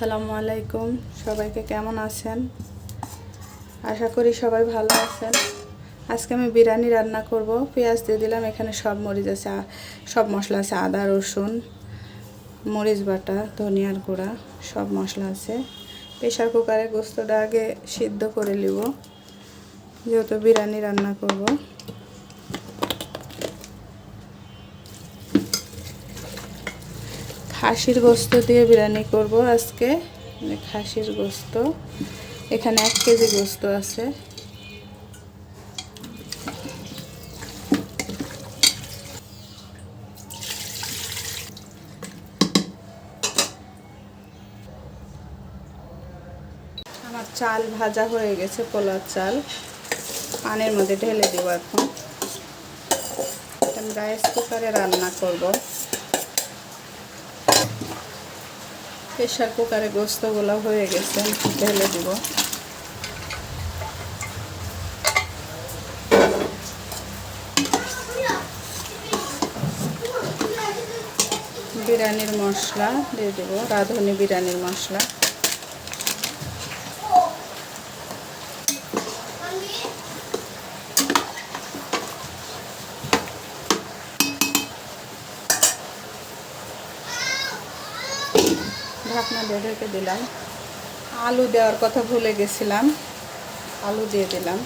আসসালামু আলাইকুম, সবাইকে কেমন আছেন? আশা করি সবাই ভালো আছেন। আজকে আমি বিরিয়ানি রান্না করব। পেঁয়াজ দিয়ে দিলাম, এখানে সব মরিচ আছে, সব মশলা আছে, আদা রসুন মরিচ বাটা ধনিয়ার গুঁড়া সব মশলা আছে। প্রেশার কুকারে গোস্তটা আগে সিদ্ধ করে নিব, যেহেতু বিরিয়ানি রান্না করব। খাসির গোস্ত দিয়ে বিরিয়ানি করব আজকে। খাসির গোস্ত, এখানে 1 কেজি গোস্ত আছে। আমার চাল ভাজা হয়ে গেছে, পোলার চাল পানির মধ্যে ঢেলে দেব। এখন আমি রাইস কুকারে রান্না করব। প্রেশার কুকারে গোস্তগুলো হয়ে গেছে, ঢেলে দেব। বিরিয়ানির মশলা দিয়ে দেব, রাঁধুনি বিরিয়ানির মশলা। ঢাকনা দিয়ে ঢেকে দিলাম। আলু দেওয়ার কথা ভুলে গেছিলাম, আলু দিয়ে দিলাম।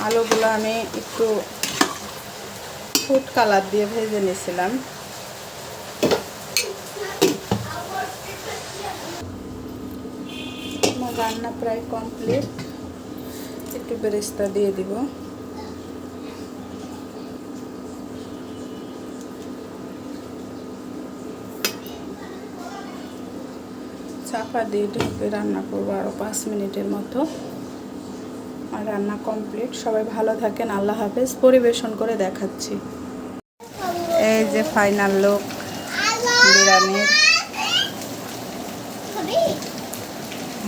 আলুগুলো আমি একটু ফুড কালার দিয়ে ভেজে নিয়েছিলাম। আমার রান্না প্রায় কমপ্লিট। একটু বেরেস্তা দিয়ে দিব। চাপা দিয়ে ঢেকে রান্না করবো আরও 5 মিনিটের মতো। আর রান্না কমপ্লিট। সবাই ভালো থাকেন, আল্লাহ হাফেজ। পরিবেশন করে দেখাচ্ছি। এই যে ফাইনাল লুক বিরিয়ানির।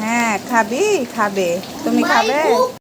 হ্যাঁ খাবি, খাবে, তুমি খাবে?